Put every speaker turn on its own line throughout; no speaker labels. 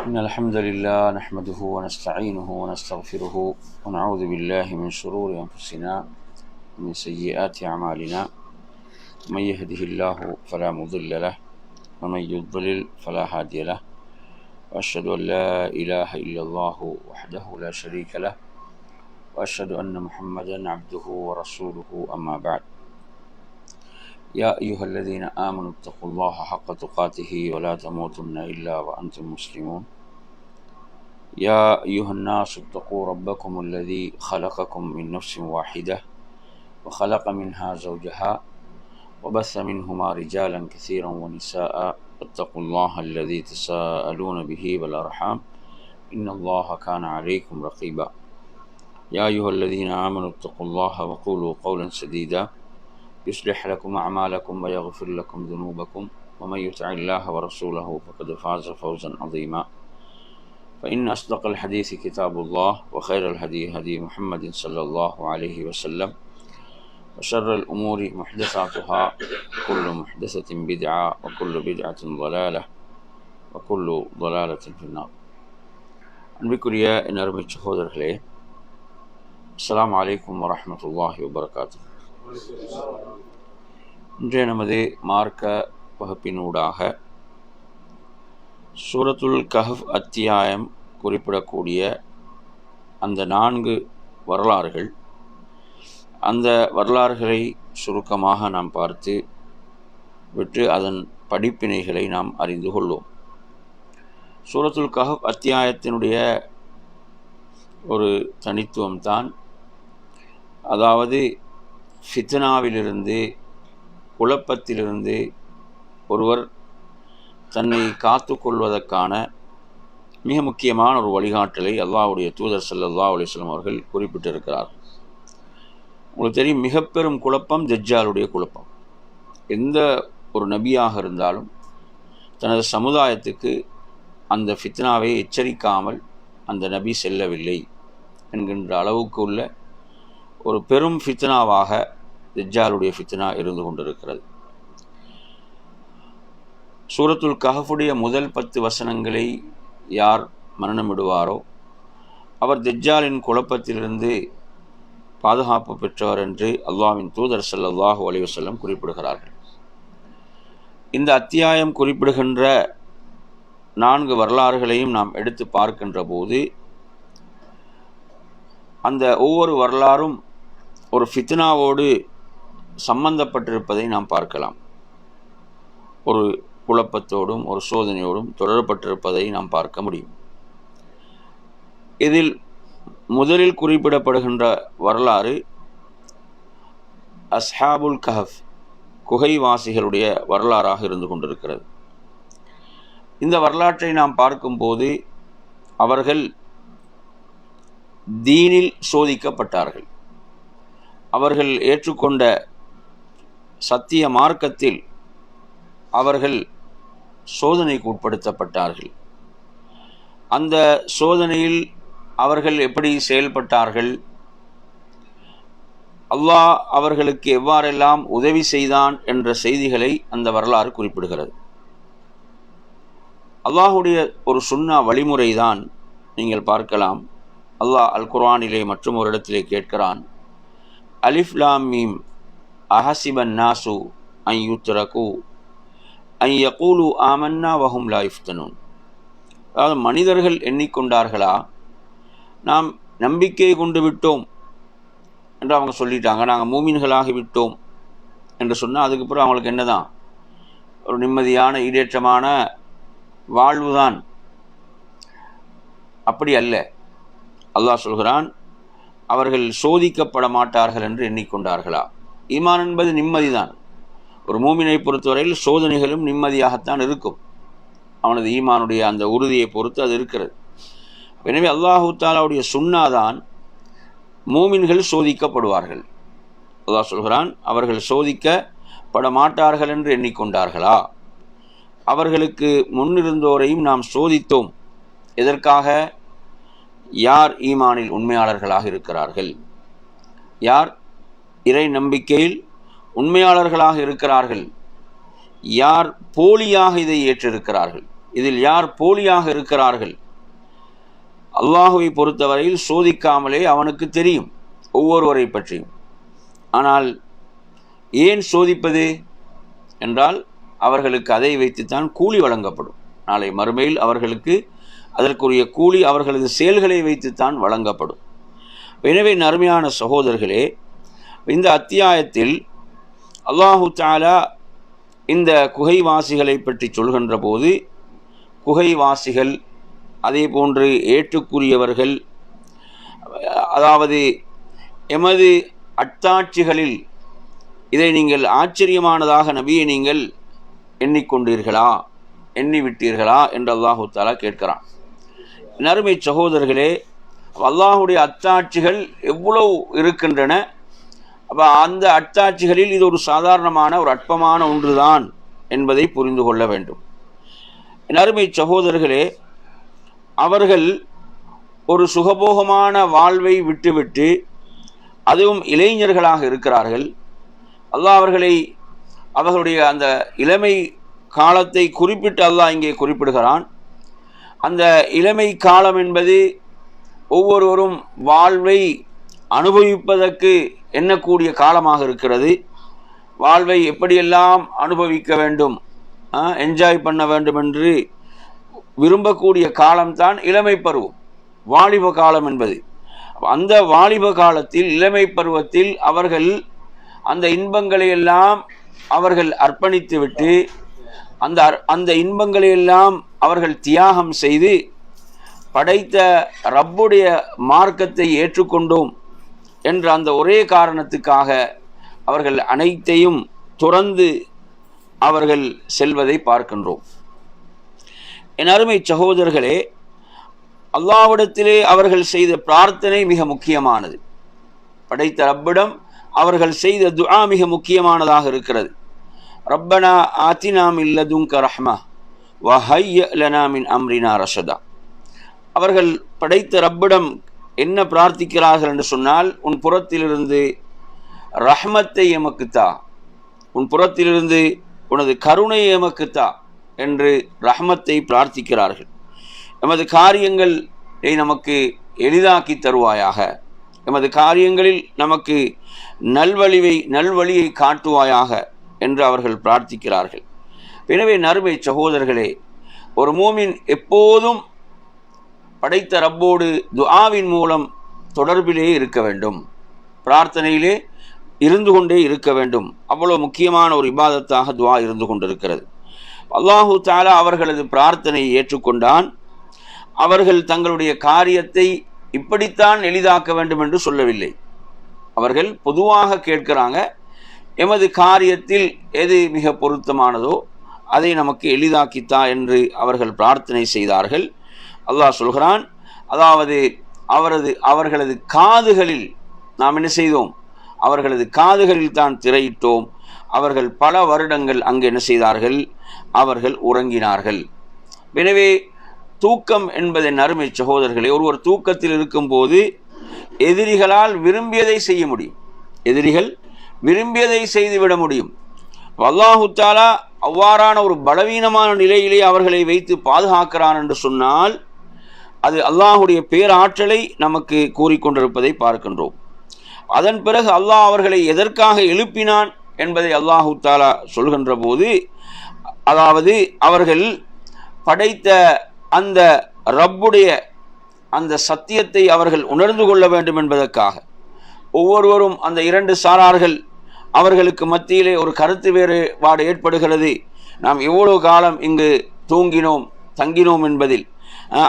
إن الحمد لله نحمده ونستعينه ونستغفره ونعوذ بالله من شرور أنفسنا ومن سيئات أعمالنا. من يهده الله فلا مضل له ومن يضلل فلا هادي له، وأشهد أن لا إله إلا الله وحده لا شريك له، وأشهد أن محمدا عبده ورسوله. أما بعد، يا أيها الذين آمنوا اتقوا الله حق تقاته ولا تموتن إلا وأنتم مسلمون. يا أيها الناس اتقوا ربكم الذي خلقكم من نفس واحدة وخلق منها زوجها وبث منهما رجالا كثيرا ونساء، اتقوا الله الذي تساءلون به والأرحام إن الله كان عليكم رقيبا. يا أيها الذين آمنوا اتقوا الله وقولوا قولا سديدا يصلح لكم أعمالكم ويغفر لكم ذنوبكم، ومن يطع الله ورسوله فقد فاز فوزا عظيما. فإن أصدق الحديث كتاب الله، وخير الهدي هدي محمد صلى الله عليه وسلم، وشر الأمور محدثاتها، كل محدثة بدعة وكل بدعة ضلالة وكل ضلالة في النار. அன்பிற்குரிய என் அருமை சகோதரர்களே, அஸ்ஸலாமு அலைக்கும் வரஹ்மத்துல்லாஹி வபரகாத்துஹு. இன்றைய நமது மார்க்க வகுப்பினூடாக சூரத்துல் கஹஃப் அத்தியாயம் குறிப்பிடக்கூடிய அந்த 4 வரலாறுகள், அந்த வரலாறுகளை சுருக்கமாக நாம் பார்த்து விட்டு அதன் படிப்பினைகளை நாம் அறிந்து கொள்வோம். சூரத்துல் கஹஃப் அத்தியாயத்தினுடைய ஒரு தனித்துவம்தான், அதாவது ஃபித்னாவிலிருந்து, குழப்பத்திலிருந்து ஒருவர் தன்னை காத்து கொள்வதற்கான மிக முக்கியமான ஒரு வழிகாட்டலை அல்லாஹ்வுடைய தூதர் ஸல்லல்லாஹு அலைஹி வஸல்லம் அவர்கள் குறிப்பிட்டிருக்கிறார். உங்களுக்கு தெரியும், மிக பெரும் குழப்பம் தஜ்ஜாலுடைய குழப்பம். எந்த ஒரு நபியாக இருந்தாலும் தனது சமுதாயத்துக்கு அந்த ஃபித்னாவை எச்சரிக்காமல் அந்த நபி செல்லவில்லை என்கின்ற அளவுக்கு உள்ள ஒரு பெரும் ஃபித்னாவாக தஜ்ஜாலுடைய ஃபித்னா இருந்து கொண்டிருக்கிறது. சூரத்துல் கஹஃபுடைய முதல் 10 வசனங்களை யார் மனனமிடுவாரோ அவர் தஜ்ஜாலின் குழப்பத்திலிருந்து பாதுகாப்பு பெற்றவர் என்று அல்லாஹ்வின் தூதர் ஸல்லல்லாஹு அலைஹி வஸல்லம் குறிப்பிடுகிறார்கள். இந்த அத்தியாயம் குறிப்பிடுகின்ற 4 வரலாறுகளையும் நாம் எடுத்து பார்க்கின்ற போது அந்த ஒவ்வொரு வரலாறும் ஒரு ஃபித்னாவோடு சம்பந்தப்பட்டிருப்பதை நாம் பார்க்கலாம். ஒரு குழப்பத்தோடும் ஒரு சோதனையோடும் தொடரப்பட்டிருப்பதை நாம் பார்க்க முடியும். இதில் முதலில் குறிப்பிடப்படுகின்ற வரலாறு அஸ்ஹாபுல் கஹஃப், குகைவாசிகளுடைய வரலாறாக இருந்து கொண்டிருக்கிறது. இந்த வரலாற்றை நாம் பார்க்கும்போது அவர்கள் தீனில் சோதிக்கப்பட்டார்கள். அவர்கள் ஏற்றுக்கொண்ட சத்திய மார்க்கத்தில் அவர்கள் சோதனைக்கு உட்படுத்தப்பட்டார்கள். அந்த சோதனையில் அவர்கள் எப்படி செயல்பட்டார்கள், அல்லாஹ் அவர்களுக்கு எவ்வாறெல்லாம் உதவி செய்தான் என்ற செய்திகளை அந்த வரலாறு குறிப்பிடுகிறது. அல்லாஹுடைய ஒரு சுன்னா வழிமுறைதான். நீங்கள் பார்க்கலாம், அல்லாஹ் அல் குர்ஆனிலே மற்றும் ஒரு இடத்திலே கேட்கிறான், அலிஃப் லாம் மீம் அஹசிபன் நாசு அன் யுத்ரகு அன் யகூலு ஆமன்னா வஹும் லா யுஃப்தனூன். அதாவது மனிதர்கள் எண்ணிக்கொண்டார்களா, நாம் நம்பிக்கை கொண்டு விட்டோம் என்று அவங்க சொல்லிட்டாங்க, நாங்கள் மூமின்களாகி விட்டோம் என்று சொன்னால் அதுக்கப்புறம் அவங்களுக்கு என்னதான், ஒரு நிம்மதியான ஈடேற்றமான வாழ்வுதான். அப்படி அல்ல. அல்லாஹ் சொல்கிறான், அவர்கள் சோதிக்கப்பட மாட்டார்கள் என்று எண்ணிக்கொண்டார்களா. ஈமான் என்பது நிம்மதிதான். ஒரு மூமினை பொறுத்தவரையில் சோதனைகளும் நிம்மதியாகத்தான் இருக்கும். அவனது ஈமானுடைய அந்த உறுதியை பொறுத்து அது இருக்கிறது. எனவே அல்லாஹு தஆலாவுடைய சுன்னாதான் மூமின்கள் சோதிக்கப்படுவார்கள். அல்லாஹ் சொல்கிறான், அவர்கள் சோதிக்கப்பட மாட்டார்கள் என்று எண்ணிக்கொண்டார்களா. அவர்களுக்கு முன்னிருந்தோரையும் நாம் சோதித்தோம். எதற்காக? யார் ஈமானில் உண்மையாளர்களாக இருக்கிறார்கள், யார் இறை நம்பிக்கையில் உண்மையாளர்களாக இருக்கிறார்கள், யார் போலியாக இதை ஏற்றிருக்கிறார்கள். இதில் யார் போலியாக இருக்கிறார்கள், அல்லாஹுவை பொறுத்தவரையில் சோதிக்காமலே அவனுக்கு தெரியும் ஒவ்வொருவரை பற்றியும். ஆனால் ஏன் சோதிப்பது என்றால் அவர்களுக்கு அதை வைத்துத்தான் கூலி வழங்கப்படும். நாளை மறுமையில் அவர்களுக்கு அதற்குரிய கூலி அவர்களது செயல்களை வைத்துத்தான் வழங்கப்படும். எனவே அருமையான சகோதரர்களே, இந்த அத்தியாயத்தில் அல்லாஹு தஆலா இந்த குகைவாசிகளை பற்றி சொல்கின்ற போது, குகைவாசிகள் அதே போன்று ஏற்றுக்குரியவர்கள், அதாவது எமது அத்தாட்சிகளில் இதை நீங்கள் ஆச்சரியமானதாக நபியை நீங்கள் எண்ணிக்கொண்டீர்களா, எண்ணிவிட்டீர்களா என்று அல்லாஹு தஆலா கேட்கிறான். நறுமை சகோதரர்களே, அல்லாஹுடைய அத்தாட்சிகள் எவ்வளவு இருக்கின்றன. அப்போ அந்த அத்தாட்சிகளில் இது ஒரு சாதாரணமான ஒரு அற்பமான ஒன்றுதான் என்பதை புரிந்து கொள்ள வேண்டும். நறுமை சகோதரர்களே, அவர்கள் ஒரு சுகபோகமான வாழ்வை விட்டுவிட்டு, அதுவும் இளைஞர்களாக இருக்கிறார்கள். அல்லாஹ் அவர்களுடைய அந்த இளமை காலத்தை குறிப்பிட்டு அல்லாஹ் இங்கே குறிப்பிடுகிறான். அந்த இளமை காலம் என்பது ஒவ்வொருவரும் வாழ்வை அனுபவிப்பதற்கு எண்ணக்கூடிய காலமாக இருக்கிறது. வாழ்வை எப்படியெல்லாம் அனுபவிக்க வேண்டும், என்ஜாய் பண்ண வேண்டும் என்று விரும்பக்கூடிய காலம்தான் இளமை பருவம், வாலிப காலம் என்பது. அந்த வாலிப காலத்தில், இளமை பருவத்தில் அவர்கள் அந்த இன்பங்களை எல்லாம் அவர்கள் அர்ப்பணித்துவிட்டு, அந்த இன்பங்களை எல்லாம் அவர்கள் தியாகம் செய்து, படைத்த ரப்புடைய மார்க்கத்தை ஏற்றுக்கொண்டோம் என்ற அந்த ஒரே காரணத்துக்காக அவர்கள் அனைத்தையும் துறந்து அவர்கள் செல்வதை பார்க்கின்றோம். என் அருமை சகோதரர்களே, அல்லாஹ்விடத்திலே அவர்கள் செய்த பிரார்த்தனை மிக முக்கியமானது. படைத்த ரப்பிடம் அவர்கள் செய்த துஆ மிக முக்கியமானதாக இருக்கிறது. ரப்பனா ஆத்தினா மின் லதுன்க ரஹ்மா வ ஹய்ய லனா மின் அம்ரினா ரஷதா. அவர்கள் படைத்த ரப்பிடம் என்ன பிரார்த்திக்கிறார்கள் என்று சொன்னால், உன் புறத்திலிருந்து ரஹ்மத்தை எமக்குத்தா, உன் புறத்திலிருந்து உனது கருணையை எமக்குத்தா என்று ரஹ்மத்தை பிரார்த்திக்கிறார்கள். எமது காரியங்களை நமக்கு எளிதாக்கி தருவாயாக, எமது காரியங்களில் நமக்கு நல்வழியை காட்டுவாயாக என்று அவர்கள் பிரார்த்திக்கிறார்கள். எனவே நறுமை சகோதரர்களே, ஒரு மூமின் எப்போதும் படைத்த ரப்போடு துஆவின் மூலம் தொடர்பிலே இருக்க வேண்டும், பிரார்த்தனையிலே இருந்து கொண்டே இருக்க வேண்டும். அவ்வளோ முக்கியமான ஒரு இபாதத்தாக துஆ இருந்து கொண்டிருக்கிறது. அல்லாஹு தஆலா அவர்களது பிரார்த்தனையை ஏற்றுக்கொண்டான். அவர்கள் தங்களுடைய காரியத்தை இப்படித்தான் எளிதாக்க வேண்டும் என்று சொல்லவில்லை. அவர்கள் பொதுவாக கேட்கிறாங்க, எமது காரியத்தில் எது மிக பொருத்தமானதோ அதை நமக்கு எளிதாக்கித்தா என்று அவர்கள் பிரார்த்தனை செய்தார்கள். அல்லாஹ் சொல்கிறான், அதாவது அவர்களது காதுகளில் நாம் என்ன செய்தோம், அவர்களது காதுகளில் தான் திரையிட்டோம். அவர்கள் பல வருடங்கள் அங்கு என்ன செய்தார்கள், அவர்கள் உறங்கினார்கள். எனவே தூக்கம் என்பதன் அருமை சகோதரர்களே, ஒருவர் தூக்கத்தில் இருக்கும்போது எதிரிகளால் விரும்பியதை செய்ய முடியும், எதிரிகள் விரும்பியதை செய்துவிட முடியும். அல்லாஹு தஆலா அவ்வாறான ஒரு பலவீனமான நிலையிலே அவர்களை வைத்து பாதுகாக்கிறான் என்று சொன்னால், அது அல்லாஹுடைய பேராற்றலை நமக்கு கூறிக்கொண்டிருப்பதை பார்க்கின்றோம். அதன் பிறகு அல்லாஹ் அவர்களை எதற்காக எழுப்பினான் என்பதை அல்லாஹு தஆலா சொல்கின்ற போது, அதாவது அவர்கள் படைத்த அந்த ரப்புடைய அந்த சத்தியத்தை அவர்கள் உணர்ந்து கொள்ள வேண்டும் என்பதற்காக. ஒவ்வொருவரும் அந்த இரண்டு சாரார்கள், அவர்களுக்கு மத்தியிலே ஒரு கருத்து வேறுபாடு ஏற்படுகிறது. நாம் எவ்வளவு காலம் இங்கு தங்கினோம் என்பதில்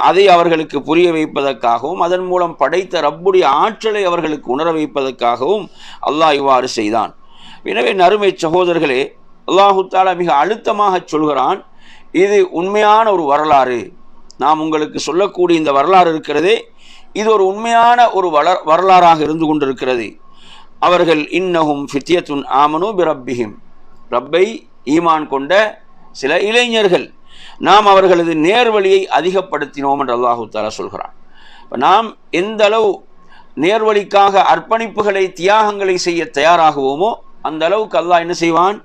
அதை அவர்களுக்கு புரிய வைப்பதற்காகவும், அதன் மூலம் படைத்த ரப்புடைய ஆற்றலை அவர்களுக்கு உணர வைப்பதற்காகவும் அல்லாஹ் இவ்வாறு செய்தான். எனவே நறுமை சகோதரர்களே, அல்லாஹு தஆலா மிக அழுத்தமாக சொல்கிறான், இது உண்மையான ஒரு வரலாறு. நாம் உங்களுக்கு சொல்லக்கூடிய இந்த வரலாறு இருக்கிறதே, இது ஒரு உண்மையான ஒரு வரலாறாக இருந்து கொண்டிருக்கிறது. அவர்கள் இன்னஹும் ஃபித்யத்துன் ஆமனு பிரப்பிஹிம், ரப்பை ஈமான் கொண்ட சில இளைஞர்கள், நாம் அவர்களது நேர்வழியை அதிகப்படுத்தினோம் என்று அல்லாஹு தஆலா சொல்கிறான். நாம் எந்த அளவு நேர்வழிக்காக அர்ப்பணிப்புகளை தியாகங்களை செய்ய தயாராகுவோமோ அந்த அளவுக்கு அல்லாஹ் என்ன செய்வான்,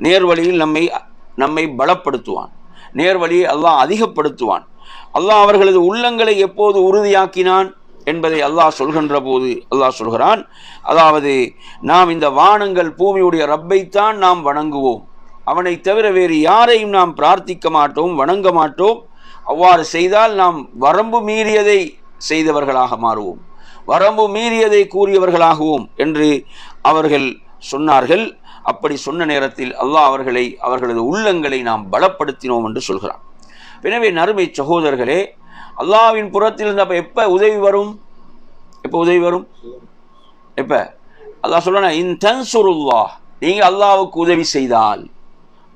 நேர்வழியில் நம்மை பலப்படுத்துவான். நேர்வழியை அல்லாஹ் அதிகப்படுத்துவான். அல்லாஹ் அவர்களது உள்ளங்களை எப்போது உறுதியாக்கினான் என்பதை அல்லாஹ் சொல்கின்ற போது அல்லாஹ் சொல்கிறான், அதாவது நாம் இந்த வானங்கள் பூமியுடைய ரப்பைத்தான் நாம் வணங்குவோம், அவனை தவிர வேறு யாரையும் நாம் பிரார்த்திக்க மாட்டோம், வணங்க மாட்டோம். அவ்வாறு செய்தால் நாம் வரம்பு மீறியதை செய்தவர்களாக மாறுவோம், வரம்பு மீறியதை கூறியவர்களாகவும் என்று அவர்கள் சொன்னார்கள். அப்படி சொன்ன நேரத்தில் அல்லாஹ் அவர்களது உள்ளங்களை நாம் பலப்படுத்தினோம் என்று சொல்கிறான். எனவே நறுமை சகோதரர்களே, அல்லாஹ்வின் புறத்திலிருந்து அப்போ எப்போ உதவி வரும்? எப்போ உதவி வரும்? எப்போ அல்லாஹ் சொல்றானா, இன் தன்சுருல்லாஹ், நீங்கள் அல்லாஹ்வுக்கு உதவி செய்தால்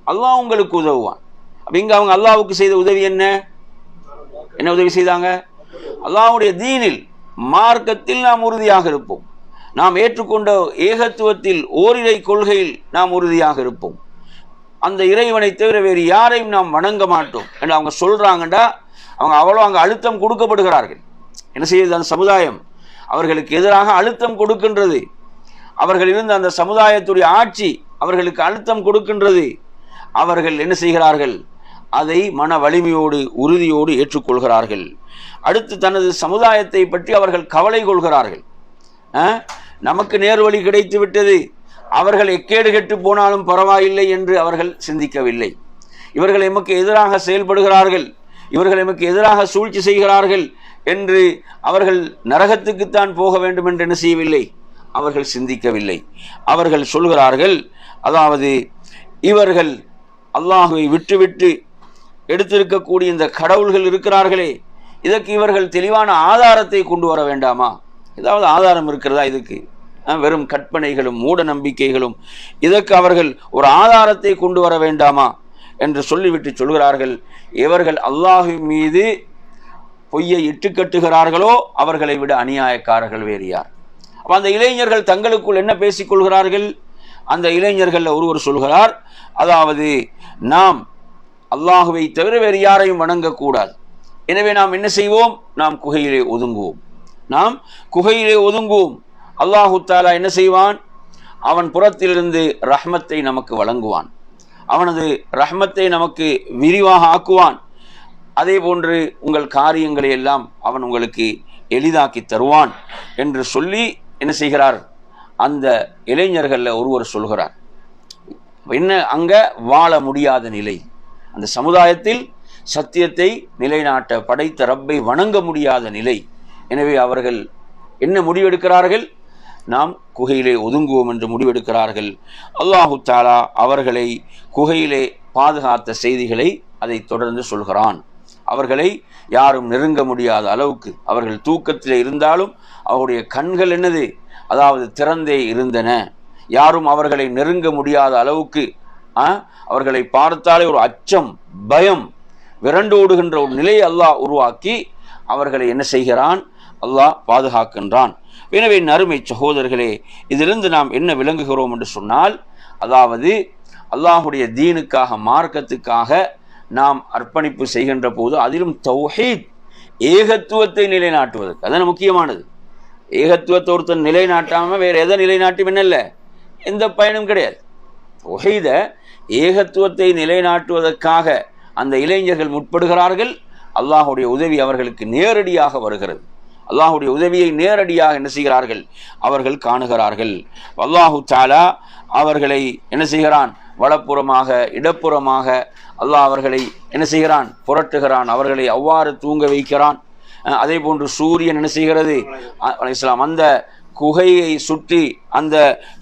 அல்லாஹ் உங்களுக்கு உதவுவான். அப்போ இங்கே அவங்க அல்லாஹ்வுக்கு செய்த உதவி என்ன உதவி செய்தாங்க? அல்லாஹ்வுடைய தீனில், மார்க்கத்தில் நாம் உறுதியாக இருப்போம், நாம் ஏற்றுக்கொண்ட ஏகத்துவத்தில் ஓரிரை கொள்கையில் நாம் உறுதியாக இருப்போம், அந்த இறைவனை தவிர வேறு யாரையும் நாம் வணங்க மாட்டோம் என்று அவங்க சொல்றாங்கண்டா, அவங்க அவ்வளோ அங்கே அழுத்தம் கொடுக்கப்படுகிறார்கள். என்ன செய்யுது? அந்த சமுதாயம் அவர்களுக்கு எதிராக அழுத்தம் கொடுக்கின்றது. அவர்கள் இருந்த அந்த சமுதாயத்துடைய ஆட்சி அவர்களுக்கு அழுத்தம் கொடுக்கின்றது. அவர்கள் என்ன செய்கிறார்கள்? அதை மன வலிமையோடு உறுதியோடு ஏற்றுக்கொள்கிறார்கள். அடுத்து தனது சமுதாயத்தை பற்றி அவர்கள் கவலை கொள்கிறார்கள். நமக்கு நேர்வழி கிடைத்து விட்டது, அவர்கள் எக்கேடு கெட்டு போனாலும் பரவாயில்லை என்று அவர்கள் சிந்திக்கவில்லை. இவர்கள் எமக்கு எதிராக செயல்படுகிறார்கள், இவர்கள் எமக்கு எதிராக சூழ்ச்சி செய்கிறார்கள் என்று அவர்கள் நரகத்துக்குத்தான் போக வேண்டும் என்று என்ன செய்யவில்லை, அவர்கள் சிந்திக்கவில்லை. அவர்கள் சொல்கிறார்கள், அதாவது இவர்கள் அல்லாஹுவை விட்டுவிட்டு எடுத்திருக்கக்கூடிய இந்த கடவுள்கள் இருக்கிறார்களே, இதற்கு இவர்கள் தெளிவான ஆதாரத்தை கொண்டு வர வேண்டாமா? ஏதாவது ஆதாரம் இருக்கிறதா இதுக்கு? வெறும் கற்பனைகளும் மூட நம்பிக்கைகளும், இதற்கு அவர்கள் ஒரு ஆதாரத்தை கொண்டு வர வேண்டாமா என்று சொல்லிவிட்டு சொல்கிறார்கள், இவர்கள் அல்லாஹ்வின் மீது பொய்யை இட்டுக்கட்டுகிறார்களோ அவர்களை விட அநியாயக்காரர்கள் வேறு யார்? அப்போ அந்த இளைஞர்கள் தங்களுக்குள் என்ன பேசிக்கொள்கிறார்கள்? அந்த இளைஞர்கள் ஒருவர் சொல்கிறார், அதாவது நாம் அல்லாஹுவை தவிர வேறு யாரையும் வணங்கக்கூடாது, எனவே நாம் என்ன செய்வோம்? நாம் குகையிலே ஒதுங்குவோம், நாம் குகையிலே ஒதுங்குவோம். அல்லாஹு தாலா என்ன செய்வான்? அவன் புறத்திலிருந்து ரஹ்மத்தை நமக்கு வழங்குவான், அவனது ரஹ்மத்தை நமக்கு விரிவாக ஆக்குவான். அதே போன்று உங்கள் காரியங்களை எல்லாம் அவன் உங்களுக்கு எளிதாக்கி தருவான் என்று சொல்லி என்ன செய்கிறார்? அந்த இளைஞர்களில் ஒருவர் சொல்கிறார், என்ன அங்கே வாழ முடியாத நிலை, அந்த சமுதாயத்தில் சத்தியத்தை நிலைநாட்ட படைத்த ரப்பை வணங்க முடியாத நிலை. எனவே அவர்கள் என்ன முடிவெடுக்கிறார்கள்? நாம் குகையிலே ஒதுங்குவோம் என்று முடிவெடுக்கிறார்கள். அல்லாஹு தாலா அவர்களை குகையிலே பாதுகாத்த செய்திகளை அதை தொடர்ந்து சொல்கிறான். அவர்களை யாரும் நெருங்க முடியாத அளவுக்கு, அவர்கள் தூக்கத்திலே இருந்தாலும் அவருடைய கண்கள் என்னது, அதாவது திறந்தே இருந்தன, யாரும் அவர்களை நெருங்க முடியாத அளவுக்கு அவர்களை பார்த்தாலே ஒரு அச்சம், பயம், விரண்டு ஓடுகின்ற ஒரு நிலையை அல்லாஹ் உருவாக்கி அவர்களை என்ன செய்கிறான்? அல்லாஹ் பாதுகாக்கின்றான். எனவே நறுமை சகோதரர்களே, இதிலிருந்து நாம் என்ன விளங்குகிறோம் என்று சொன்னால், அதாவது அல்லாஹுடைய தீனுக்காக, மார்க்கத்துக்காக நாம் அர்ப்பணிப்பு செய்கின்ற போது அதிலும் தௌஹீத், ஏகத்துவத்தை நிலைநாட்டுவதற்கு, அதான் முக்கியமானது. ஏகத்துவத்தை ஒருத்தன் நிலைநாட்டாமல் வேறு எதை நிலைநாட்டும் என்னல்ல, எந்த பயனும் கிடையாது. தௌஹீத ஏகத்துவத்தை நிலைநாட்டுவதற்காக அந்த இளைஞர்கள் முற்படுகிறார்கள். அல்லாஹுடைய உதவி அவர்களுக்கு நேரடியாக வருகிறது, அல்லாஹுடைய உதவியை நேரடியாக என்ன செய்கிறார்கள்? அவர்கள் காணுகிறார்கள். அல்லாஹு தாலா அவர்களை என்ன செய்கிறான்? வலப்புறமாக இடப்புறமாக அல்லாஹ் அவர்களை என்ன செய்கிறான்? புரட்டுகிறான், அவர்களை அவ்வாறு தூங்க வைக்கிறான். அதே போன்று சூரியன் என்ன செய்கிறது? அலைஹிஸ்ஸலாம் அந்த குகையை சுற்றி அந்த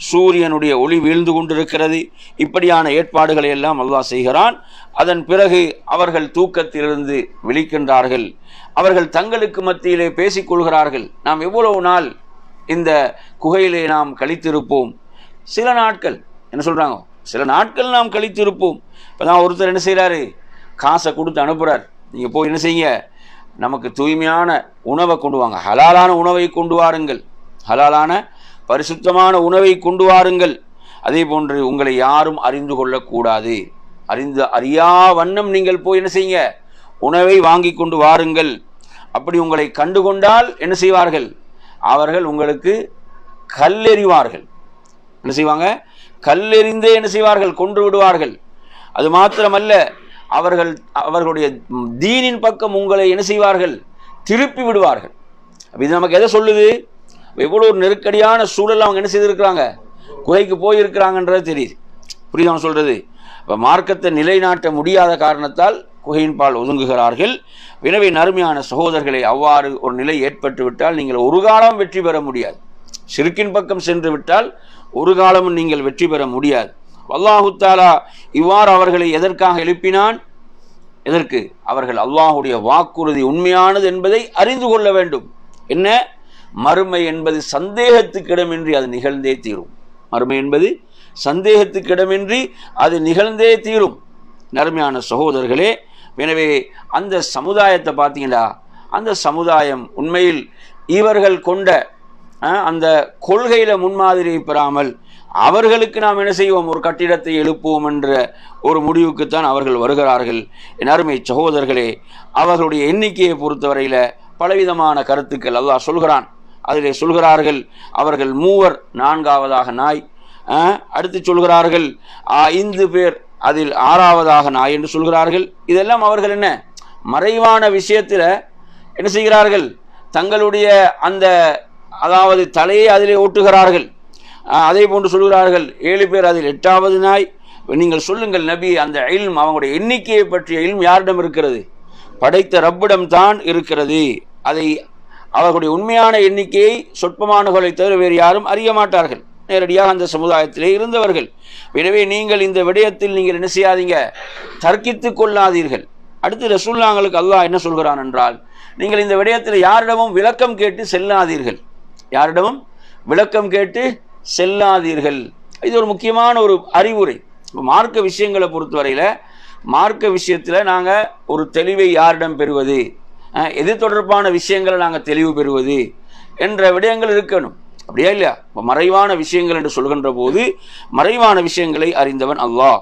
சூரியனுடைய ஒளி வீழ்ந்து கொண்டிருக்கிறது. இப்படியான ஏற்பாடுகளை எல்லாம் அல்லாஹ் செய்கிறான். அதன் பிறகு அவர்கள் தூக்கத்திலிருந்து விழிக்கின்றார்கள். அவர்கள் தங்களுக்கு மத்தியிலே பேசிக்கொள்கிறார்கள், நாம் எவ்வளவு நாள் இந்த குகையிலே நாம் கழித்திருப்போம்? சில நாட்கள். என்ன சொல்கிறாங்க? சில நாட்கள் நாம் கழித்திருப்போம். இப்போ தான் ஒருத்தர் என்ன செய்கிறாரு? காசை கொடுத்து அனுப்புகிறார், நீங்கள் போய் என்ன செய்ய, நமக்கு தூய்மையான உணவை கொண்டு வாங்க, ஹலாலான உணவை கொண்டு வாருங்கள், ஹலாலான பரிசுத்தமான உணவை கொண்டு வாருங்கள். அதே போன்று உங்களை யாரும் அறிந்து கொள்ளக்கூடாது, அறியா வண்ணம் நீங்கள் போய் என்ன செய்யுங்க, உணவை வாங்கி கொண்டு வாருங்கள். அப்படி உங்களை கண்டுகொண்டால் என்ன செய்வார்கள்? அவர்கள் உங்களுக்கு கல்லெறிவார்கள். என்ன செய்வாங்க? கல்லெறிந்தே என்ன செய்வார்கள்? கொன்று விடுவார்கள். அது மாத்திரமல்ல, அவர்களுடைய தீனின் பக்கம் உங்களை என்ன செய்வார்கள்? திருப்பி விடுவார்கள். இது நமக்கு எதை சொல்லுது? எவ்வளோ ஒரு நெருக்கடியான சூழல் அவங்க என்ன செய்திருக்கிறாங்க, குகைக்கு போயிருக்கிறாங்கன்றது தெரியுது. புரியுது அவன் சொல்றது? இப்போ மார்க்கத்தை நிலைநாட்ட முடியாத காரணத்தால் குகையின் பால் ஒதுங்குகிறார்கள். எனவே நறுமையான சகோதரர்களை, அவ்வாறு ஒரு நிலை ஏற்பட்டு விட்டால் நீங்கள் ஒரு காலம் வெற்றி பெற முடியாது. ஷிர்கின் பக்கம் சென்று விட்டால் ஒரு காலமும் நீங்கள் வெற்றி பெற முடியாது. அல்லாஹு தஆலா இவ்வாறு அவர்களை எதற்காக எழுப்பினான்? எதற்கு? அவர்கள் அல்லாஹுடைய வாக்குறுதி உண்மையானது என்பதை அறிந்து கொள்ள வேண்டும். என்ன? மறுமை என்பது சந்தேகத்துக்கிடமின்றி அது நிகழ்ந்தே தீரும். மறுமை என்பது சந்தேகத்துக்கிடமின்றி அது நிகழ்ந்தே தீரும். நறுமையான சகோதரர்களே, எனவே அந்த சமுதாயத்தை பார்த்தீங்களா, அந்த சமுதாயம் உண்மையில் இவர்கள் கொண்ட அந்த கொள்கையில முன்மாதிரியை பெறாமல் அவர்களுக்கு நாம் என்ன செய்வோம், ஒரு கட்டிடத்தை எழுப்புவோம் என்ற ஒரு முடிவுக்குத்தான் அவர்கள் வருகிறார்கள். என் அருமை சகோதரர்களே, அவர்களுடைய எண்ணிக்கையை பொறுத்தவரையில பலவிதமான கருத்துக்கள் அல்லாஹ் சொல்கிறான். அதிலே சொல்கிறார்கள் அவர்கள் 3, 4ஆவதாக நாய், அடுத்து சொல்கிறார்கள் 5 பேர், அதில் 6ஆவதாக நாய் என்று சொல்கிறார்கள். இதெல்லாம் அவர்கள் என்ன மறைவான விஷயத்தில் என்ன செய்கிறார்கள், தங்களுடைய அந்த அதாவது தலையை அதிலே ஓட்டுகிறார்கள். அதே போன்று சொல்கிறார்கள் 7 பேர், அதில் 8ஆவது நாய். நீங்கள் சொல்லுங்கள் நபி, அந்த இல்ம், அவங்களுடைய எண்ணிக்கையை பற்றிய இல்ம் யாரிடம் இருக்கிறது? படைத்த ரப்பிடம் தான் இருக்கிறது. அதை அவர்களுடைய உண்மையான எண்ணிக்கையை சொற்பமானவர்களை தவிர வேறு யாரும் அறிய மாட்டார்கள், நேரடியாக அந்த சமுதாயத்திலே இருந்தவர்கள். எனவே நீங்கள் இந்த விடயத்தில் நீங்கள் என்ன செய்யாதீங்க, தர்க்கித்து கொள்ளாதீர்கள். அடுத்து ரசூலுல்லாஹ்களுக்கு அல்லாஹ் என்ன சொல்கிறான் என்றால், நீங்கள் இந்த விடயத்தில் யாரிடமும் விளக்கம் கேட்டு செல்லாதீர்கள். யாரிடமும் விளக்கம் கேட்டு செல்லாதீர்கள். இது ஒரு முக்கியமான ஒரு அறிவுரை. மார்க்க விஷயங்களை பொறுத்தவரையில், மார்க்க விஷயத்தில் நாங்கள் ஒரு தெளிவை யாரிடம் பெறுவது, எது தொடர்பான விஷயங்களை நாங்கள் தெளிவு பெறுவது என்ற விடயங்கள் இருக்கணும். அப்படியா இல்லையா? இப்போ மறைவான விஷயங்கள் என்று சொல்கின்ற போது மறைவான விஷயங்களை அறிந்தவன் அல்லாஹ்.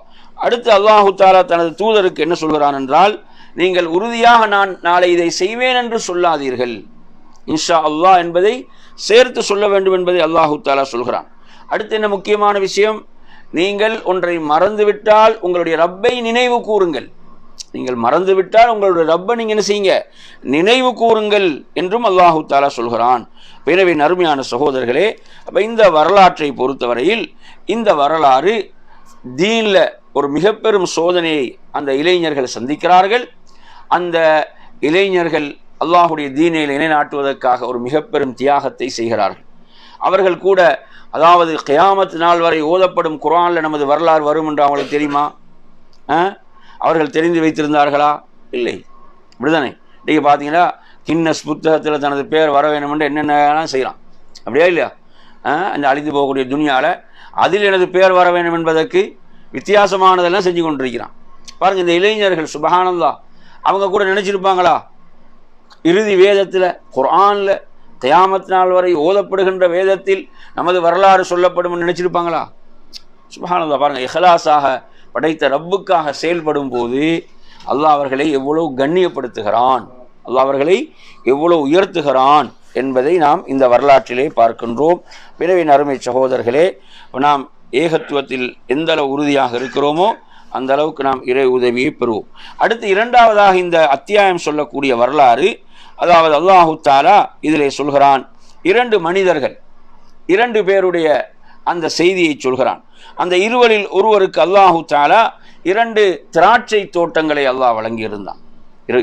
அடுத்து அல்லாஹு தஆலா தனது தூதருக்கு என்ன சொல்கிறான் என்றால், நீங்கள் உறுதியாக நான் நாளை இதை செய்வேன் என்று சொல்லாதீர்கள், இன்ஷா அல்லாஹ் என்பதை சேர்த்து சொல்ல வேண்டும் என்பதை அல்லாஹு தஆலா சொல்கிறான். அடுத்து என்ன முக்கியமான விஷயம், நீங்கள் ஒன்றை மறந்துவிட்டால் உங்களுடைய ரப்பை நினைவு கூறுங்கள். நீங்கள் மறந்துவிட்டால் உங்களுடைய ரப்பை நீங்கள் என்ன செய்யுங்க, நினைவு கூறுங்கள் என்றும் அல்லாஹு தஆலா சொல்கிறான். எனவே நறுமையான சகோதரர்களே, அப்போ இந்த வரலாற்றை பொறுத்தவரையில் இந்த வரலாறு தீனில் ஒரு மிக பெரும் சோதனையை அந்த இளைஞர்கள் சந்திக்கிறார்கள். அந்த இளைஞர்கள் அல்லாஹுடைய தீனை நிலைநாட்டுவதற்காக ஒரு மிக பெரும் தியாகத்தை செய்கிறார்கள். அவர்கள் கூட, அதாவது கியாமத் நாள் வரை ஓதப்படும் குர்ஆனில் நமது வரலாறு வரும் என்று அவங்களுக்கு தெரியுமா? அவர்கள் தெரிந்து வைத்திருந்தார்களா? இல்லை. இப்படிதானே நீங்கள் பார்த்தீங்கன்னா, கின்னஸ் புத்தகத்தில் தனது பேர் வர வேண்டும் என்று என்னென்னலாம் செய்யலாம், அப்படியா இல்லையா? அந்த அழிந்து போகக்கூடிய துனியாவில் அதில் எனது பேர் வர வேண்டும் என்பதற்கு வித்தியாசமானதெல்லாம் செஞ்சு கொண்டிருக்கிறான். பாருங்கள், இந்த இளைஞர்கள் சுப்ஹானல்லாஹ், அவங்க கூட நினச்சிருப்பாங்களா இறுதி வேதத்தில் குர்ஆனில் கியாமத் நாள் வரை ஓதப்படுகின்ற வேதத்தில் நமது வரலாறு சொல்லப்படும் நினைச்சிருப்பாங்களா? சுப்ஹானல்லாஹ். பாருங்கள், இஹ்லாஸாக படைத்த ரப்புக்காக செயல்படும் போது அல்லாஹ் அவர்களை எவ்வளவு கண்ணியப்படுத்துகிறான், அல்லாஹ் அவர்களை எவ்வளவு உயர்த்துகிறான் என்பதை நாம் இந்த வரலாற்றிலே பார்க்கின்றோம். எனவே அருமை சகோதரர்களே, நாம் ஏகத்துவத்தில் எந்த அளவு உறுதியாக இருக்கிறோமோ அந்த அளவுக்கு நாம் இறை உதவியை பெறுவோம். அடுத்து இரண்டாவதாக இந்த அத்தியாயம் சொல்லக்கூடிய வரலாறு, அதாவது அல்லாஹு தஆலா இதிலே சொல்கிறான், 2 மனிதர்கள், 2 பேருடைய அந்த செய்தியை சொல்கிறான். அந்த இருவரில் ஒருவருக்கு அல்லாஹு தஆலா 2 திராட்சை தோட்டங்களை அல்லாஹ் வழங்கியிருந்தான்.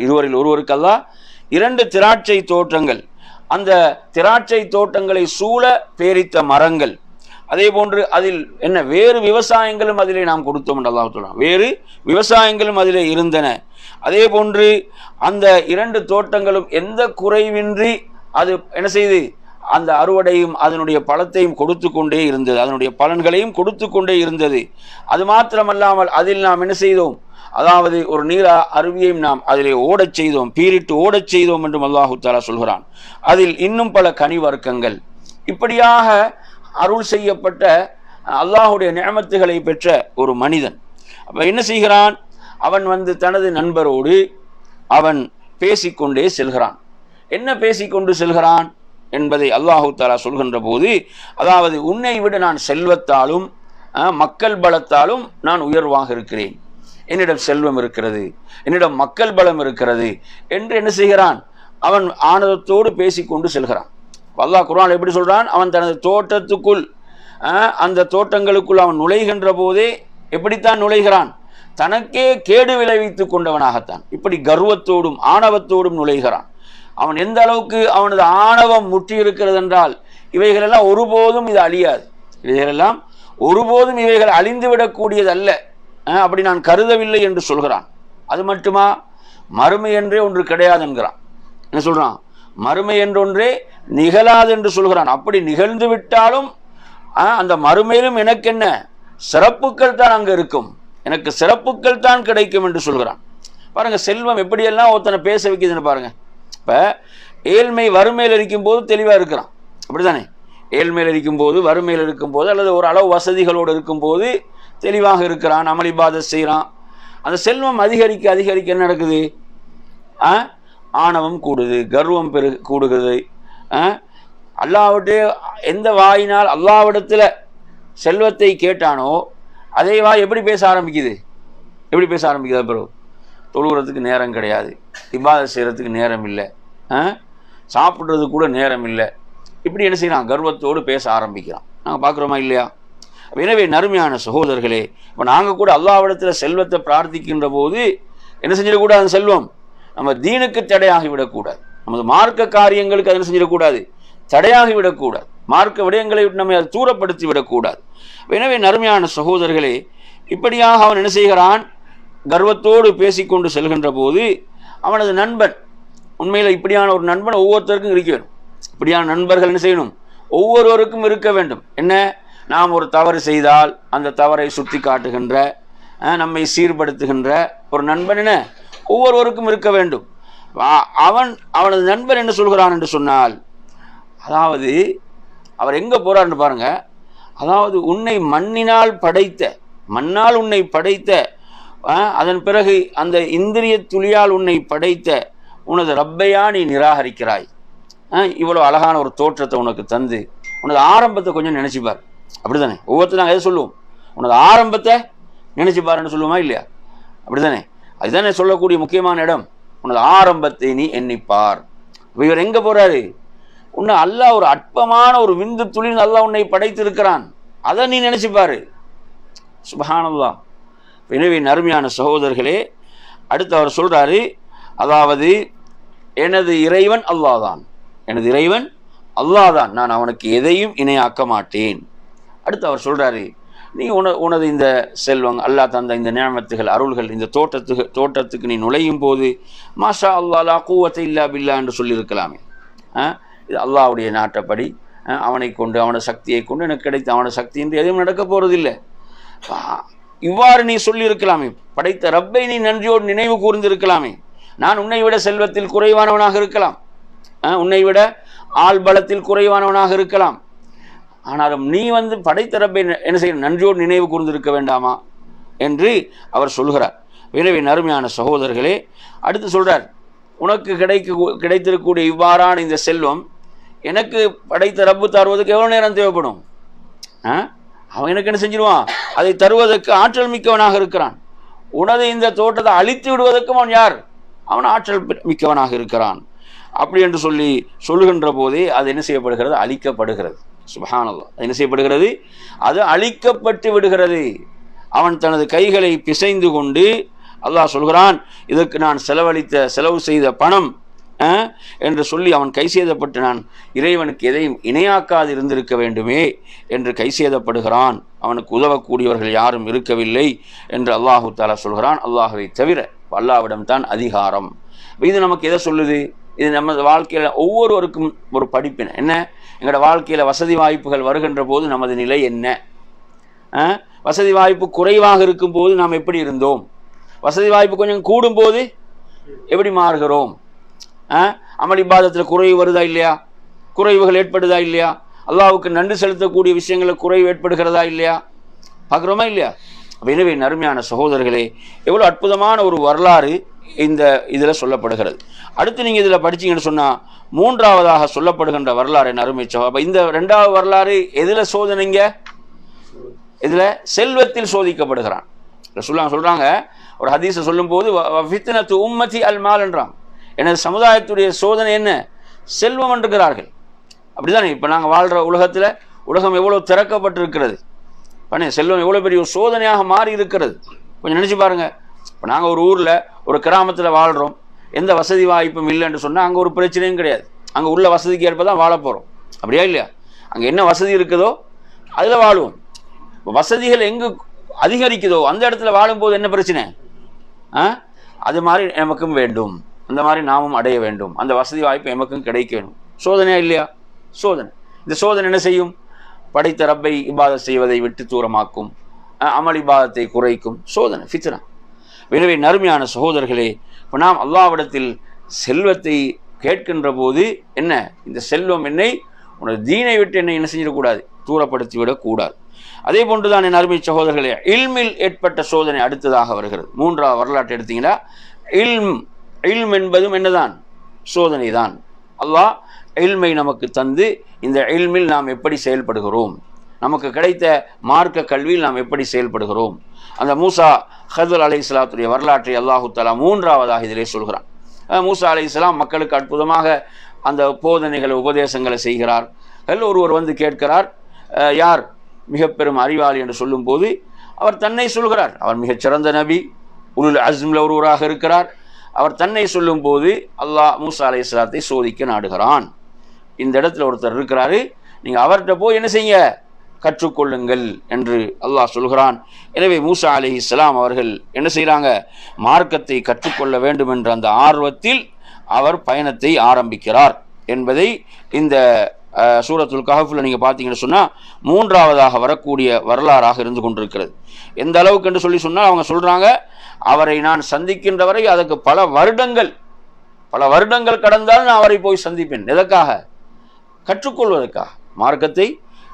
இருவரில் ஒருவருக்கு அல்லாஹ் 2 திராட்சை தோட்டங்கள், அந்த திராட்சை தோட்டங்களை சூழ பேரித்த மரங்கள், அதே போன்று அதில் என்ன வேறு விவசாயங்களும் அதிலே நாம் கொடுத்தோம் என்று அல்லாஹ் சொல்றான். வேறு விவசாயங்களும் அதிலே இருந்தன. அதே போன்று அந்த 2 தோட்டங்களும் எந்த குறைவின்றி அது என்ன செய்து அந்த அறுவடையும் அதனுடைய பழத்தையும் கொடுத்து கொண்டே இருந்தது, அதனுடைய பலன்களையும் கொடுத்து கொண்டே இருந்தது. அது மாத்திரமல்லாமல் அதில் நாம் என்ன செய்தோம், அதாவது ஒரு நீர் அருவியையும் நாம் அதிலே ஓடச் செய்தோம், பீரிட்டு ஓடச் செய்தோம் என்றும் அல்லாஹு தஆலா சொல்கிறான். அதில் இன்னும் பல கனி வர்க்கங்கள். இப்படியாக அருள் செய்யப்பட்ட அல்லாஹுடைய நிஅமத்துகளை பெற்ற ஒரு மனிதன் அப்போ என்ன செய்கிறான், அவன் தனது நண்பரோடு அவன் பேசிக்கொண்டே செல்கிறான். என்ன பேசிக்கொண்டு செல்கிறான் என்பதை அல்லாஹு தஆலா சொல்கின்ற போது, அதாவது உன்னை விட நான் செல்வத்தாலும் மக்கள் பலத்தாலும் நான் உயர்வாக இருக்கிறேன். என்னிடம் செல்வம் இருக்கிறது, என்னிடம் மக்கள் பலம் இருக்கிறது என்று என்ன செய்கிறான்? அவன் ஆணவத்தோடு பேசிக்கொண்டு செல்கிறான். அல்லாஹ் குர்ஆன் எப்படி சொல்றான்? அவன் தனது தோட்டத்துக்குள், அந்த தோட்டங்களுக்குள் அவன் நுழைகின்ற போதே எப்படித்தான் நுழைகிறான்? தனக்கே கேடு விளைவித்துக் கொண்டவனாகத்தான். இப்படி கர்வத்தோடும் ஆணவத்தோடும் நுழைகிறான். அவன் எந்த அளவுக்கு அவனது ஆணவம் முற்றி இருக்கிறது என்றால், இவைகளெல்லாம் ஒருபோதும் இது அழியாது, இவைகளெல்லாம் ஒருபோதும் இவைகள் அழிந்துவிடக்கூடியது அல்ல, அப்படி நான் கருதவில்லை என்று சொல்கிறான். அது மட்டுமா, மறுமை என்றே ஒன்று கிடையாது என்கிறான். என்ன சொல்றான்? மறுமை என்றொன்றே நிகழாது என்று சொல்கிறான். அப்படி நிகழ்ந்து விட்டாலும் அந்த மறுமையிலும் எனக்கு என்ன சிறப்புகள் தான் அங்கே இருக்கும், எனக்கு சிறப்புகள் தான் கிடைக்கும் என்று சொல்கிறான். பாருங்க, செல்வம் எப்படியெல்லாம் ஒருத்தனை பேச வைக்குதுன்னு பாருங்க. இப்போ ஏழ்மை வறுமையில் இருக்கும் போது தெளிவாக இருக்கிறான், அப்படித்தானே? ஏழ்மையில் இருக்கும் போது, வறுமையில் இருக்கும் போது, அல்லது ஒரு அளவு வசதிகளோடு இருக்கும் போது தெளிவாக இருக்கிறான், அமல் இபாதத் செய்கிறான். அந்த செல்வம் அதிகரிக்க அதிகரிக்க என்ன நடக்குது? ஆணவம் கூடுது, கர்வம் கூடுகிறது. அல்லாஹ்விட்டே எந்த வாயினால் அல்லாஹ்விடத்தில் செல்வத்தை கேட்டானோ அதே வாய் எப்படி பேச ஆரம்பிக்குது? எப்படி பேச ஆரம்பிக்குது? அப்புறம் தொழுகிறதுக்கு நேரம் கிடையாது, இபாதத் செய்கிறதுக்கு நேரம் இல்லை, சாப்பிட்றது கூட நேரம் இல்லை, இப்படி என்ன செய்யறான்? கர்வத்தோடு பேச ஆரம்பிக்கிறான். நாங்கள் பார்க்குறோமா இல்லையா? எனவே நறுமையான சகோதரர்களே, இப்போ நாங்கள் கூட அல்லாஹ்விடத்தில் செல்வத்தை பிரார்த்திக்கின்ற போது என்ன செஞ்சிடக்கூடாது? அந்த செல்வம் நம்ம தீனுக்கு தடையாகி விடக்கூடாது, நமது மார்க்க காரியங்களுக்கு அதை செஞ்சிடக்கூடாது, தடையாகி விடக்கூடாது, மார்க்க விடயங்களை நம்மை அதை தூரப்படுத்தி விடக்கூடாது. எனவே நறுமையான சகோதரர்களே, இப்படியாக அவன் என்ன செய்கிறான்? கர்வத்தோடு பேசிக்கொண்டு செல்கின்ற போது அவனது நண்பன், உண்மையில் இப்படியான ஒரு நண்பன் ஒவ்வொருத்தருக்கும் இருக்க வேண்டும். இப்படியான நண்பர்கள் என்ன செய்யணும்? ஒவ்வொருவருக்கும் இருக்க வேண்டும். என்ன? நாம் ஒரு தவறு செய்தால் அந்த தவறை சுட்டி காட்டுகின்ற, நம்மை சீர்படுத்துகின்ற ஒரு நண்பன் என்ன ஒவ்வொருவருக்கும் இருக்க வேண்டும். அவனது நண்பன் என்ன சொல்கிறான் என்று சொன்னால், அதாவது அவர் எங்கே போறாருன்னு பாருங்க. அதாவது உன்னை மண்ணினால் படைத்த, மண்ணால் உன்னை படைத்த, அதன் பிறகு அந்த இந்திரிய துளியால் உன்னை படைத்த உனது ரப்பையா நீ நிராகரிக்கிறாய். இவ்வளோ அழகான ஒரு தோற்றத்தை உனக்கு தந்து உனது ஆரம்பத்தை கொஞ்சம் நினைச்சுப்பார். அப்படித்தானே? ஒவ்வொருத்தரும் நாங்கள் எதை சொல்லுவோம்? உனது ஆரம்பத்தை நினைச்சுப்பாருன்னு சொல்லுவோமா இல்லையா? அப்படித்தானே? அதுதானே சொல்லக்கூடிய முக்கியமான இடம். உனது ஆரம்பத்தை நீ எண்ணிப்பார். இவர் எங்க போறாரு? உன்னை அல்லாஹ் ஒரு அற்பமான ஒரு விந்து துளின் அல்லாஹ் உன்னை படைத்திருக்கிறான், அதை நீ நினைச்சுப்பாரு. சுப்ஹானல்லாஹ். எனவே நறுமையான சகோதரர்களே, அடுத்து அவர் சொல்றாரு, அதாவது எனது இறைவன் அல்லாஹ் தான், எனது இறைவன் அல்லாஹ் தான், நான் அவனுக்கு எதையும் இணையாக்க மாட்டேன். அடுத்து அவர் சொல்றாரு, நீ உனது இந்த செல்வம் அல்லாஹ் தந்த இந்த நியமத்துகள் அருள்கள் இந்த தோட்டத்துக்கு நீ நுழையும் போது மாஷா அல்லா லா குவத்த இல்லா பில்லா என்று சொல்லியிருக்கலாமே. இது அல்லாஹ்வுடைய நாட்டப்படி, அவனை கொண்டு அவனது சக்தியை கொண்டு எனக்கு கிடைத்த அவனது சக்தி என்று எதுவும் நடக்க போறதில்லை. இவ்வாறு நீ சொல்லியிருக்கலாமே, படைத்த ரப்பை நீ நன்றியோடு நினைவு கூர்ந்திருக்கலாமே. நான் உன்னை விட செல்வத்தில் குறைவானவனாக இருக்கலாம், உன்னை விட ஆள் பலத்தில் குறைவானவனாக இருக்கலாம், ஆனாலும் நீ படைத்த ரப்பை என்ன செய்ய நன்றியோடு நினைவு கூர்ந்திருக்க வேண்டாமா என்று அவர் சொல்கிறார். எனவே நறுமையான சகோதரர்களே, அடுத்து சொல்றார், உனக்கு கிடைத்திருக்கக்கூடிய இவ்வாறான இந்த செல்வம் எனக்கு படைத்த ரப்பு தருவதற்கு எவ்வளவு நேரம் தேவைப்படும்? அவன் எனக்கு என்ன செஞ்சிருவான்? அதை தருவதற்கு ஆற்றல் மிக்கவனாக இருக்கிறான். உனது இந்த தோட்டத்தை அழித்து விடுவதற்கும் அவன் யார்? அவன் ஆற்றல் மிக்கவனாக இருக்கிறான். அப்படி என்று சொல்லுகின்ற போதே அது என்ன செய்யப்படுகிறது? அழிக்கப்படுகிறது. சுப்ஹானல்லாஹ். அது என்ன செய்யப்படுகிறது? அது அழிக்கப்பட்டு விடுகிறது. அவன் தனது கைகளை பிசைந்து கொண்டு அல்லாஹ் சொல்கிறான், இதற்கு நான் செலவு செய்த பணம் என்று சொல்லி அவன் கை சேதப்பட்டு நான் இறைவனுக்கு எதையும் இணையாக்காது இருந்திருக்க வேண்டுமே என்று கை சேதப்படுகிறான். அவனுக்கு உதவக்கூடியவர்கள் யாரும் இருக்கவில்லை என்று அல்லாஹு தஆலா சொல்கிறான். அல்லாஹுவை தவிர அல்லாஹ்விடம் தான் அதிகாரம். இது நமக்கு எதை சொல்லுது? இது நம்ம வாழ்க்கையில் ஒவ்வொருவருக்கும் ஒரு படிப்பினை. என்ன? எங்களோட வாழ்க்கையில் வசதி வாய்ப்புகள் வருகின்ற போது நமது நிலை என்ன? வசதி வாய்ப்பு குறைவாக இருக்கும் போது நாம் எப்படி இருந்தோம்? வசதி வாய்ப்பு கொஞ்சம் கூடும் போது எப்படி மாறுகிறோம்? அமல் இபாதத்தில் குறைவு வருதா இல்லையா? குறைவுகள் ஏற்படுதா இல்லையா? அல்லாஹ்வுக்கு நன்றி செலுத்தக்கூடிய விஷயங்களில் குறைவு ஏற்படுகிறதா இல்லையா? பார்க்குறோமா இல்லையா? எனவே நறுமையான சகோதரர்களே, எவ்வளோ அற்புதமான ஒரு வரலாறு இந்த இதில் சொல்லப்படுகிறது. அடுத்து நீங்கள் இதில் படிச்சீங்கன்னு சொன்னால் மூன்றாவதாக சொல்லப்படுகின்ற வரலாறு அருமை சகோதரர். இந்த ரெண்டாவது வரலாறு எதில் சோதனைங்க? இதில் செல்வத்தில் சோதிக்கப்படுகிறான். சொல்றாங்க ஒரு ஹதீஸை சொல்லும்போது ஃபித்னத்து உம்மதி அல் மால் என்றான், எனது சமுதாயத்துடைய சோதனை என்ன? செல்வம் என்றுகிறார்கள். அப்படிதானே இப்போ நாங்கள் வாழ்கிற உலகத்தில் உலகம் எவ்வளோ திறக்கப்பட்டிருக்கிறது, பண்ணி செல்வம் எவ்வளோ பெரிய ஒரு சோதனையாக மாறி இருக்கிறது. கொஞ்சம் நினச்சி பாருங்கள். இப்போ நாங்கள் ஒரு ஊரில் ஒரு கிராமத்தில் வாழ்கிறோம், எந்த வசதி வாய்ப்பும் இல்லைன்னு சொன்னால் அங்கே ஒரு பிரச்சனையும் கிடையாது. அங்கே உள்ள வசதிக்கு ஏற்ப தான் வாழ போகிறோம், அப்படியா இல்லையா? அங்கே என்ன வசதி இருக்குதோ அதில் வாழுவோம். வசதிகள் எங்கு அதிகரிக்குதோ அந்த இடத்துல வாழும்போது என்ன பிரச்சனை? அது மாதிரி எமக்கும் வேண்டும், அந்த மாதிரி நாமும் அடைய வேண்டும், அந்த வசதி வாய்ப்பு எமக்கும் கிடைக்க வேண்டும். சோதனையா இல்லையா? சோதனை. இந்த சோதனை என்ன செய்யும்? படைத்த ரப்பை இபாதத் செய்வதை விட்டு தூரமாக்கும், அமல் இபாதத்தை குறைக்கும். சோதனை, ஃபித்னா. எனவே நறுமையான சகோதரர்களே, இப்போ நாம் அல்லாஹ்விடத்தில் செல்வத்தை கேட்கின்ற போது என்ன, இந்த செல்வம் என்னை உனது தீனை விட்டு என்னை என்ன செஞ்சிடக்கூடாது, தூரப்படுத்தி விடக்கூடாது. அதே போன்றுதான் என் அருமை சகோதரர்களே, இல்மில் ஏற்பட்ட சோதனை அடுத்ததாக வருகிறது. மூன்றாவது வரலாற்று எடுத்தீங்கன்னா இல்ம் என்பதும் என்னதான்? சோதனை தான். அல்லாஹ் இல்மை நமக்கு தந்து இந்த இல்மில் நாம் எப்படி செயல்படுகிறோம், நமக்கு கிடைத்த மார்க்க கல்வியில் நாம் எப்படி செயல்படுகிறோம். அந்த மூசா ஹதர் அலைஹிஸ்ஸலாத்துடைய வரலாற்றை அல்லாஹு தஆலா மூன்றாவதாக இதிலே சொல்கிறான். மூசா அலைஹிஸ்ஸலாம் மக்களுக்கு அற்புதமாக அந்த போதனைகளை உபதேசங்களை செய்கிறார். ஒருவர் வந்து கேட்கிறார், யார் மிக பெரும் அறிவாளி என்று சொல்லும்போது அவர் தன்னை சொல்கிறார். அவர் மிகச்சிறந்த நபி, உலுல் அஸ்மில் ஒருவராக இருக்கிறார். அவர் தன்னை சொல்லும்போது அல்லாஹ் மூசா அலைஹிஸ்ஸலாத்தை சோதிக்க நாடுகிறான். இந்த இடத்துல ஒருத்தர் இருக்கிறாரு, நீங்கள் அவர்கிட்ட போய் என்ன செய்ய, கற்றுக்கொள்ளுங்கள் என்று அல்லாஹ் சொல்கிறான். எனவே மூசா அலைஹிஸ்ஸலாம் அவர்கள் என்ன செய்கிறாங்க, மார்க்கத்தை கற்றுக்கொள்ள வேண்டும் என்ற அந்த ஆர்வத்தில் அவர் பயணத்தை ஆரம்பிக்கிறார் என்பதை இந்த சூரத்துல் கஹஃப்ல நீங்கள் பார்த்தீங்கன்னு சொன்னால் மூன்றாவதாக வரக்கூடிய வரலாறாக இருந்து கொண்டிருக்கிறது. எந்த அளவுக்கு என்று சொன்னால் அவங்க சொல்கிறாங்க, அவரை நான் சந்திக்கின்ற வரை அதற்கு பல வருடங்கள் கடந்தால் நான் அவரை போய் சந்திப்பேன். எதற்காக? கற்றுக்கொள்வதற்காக, மார்க்கத்தை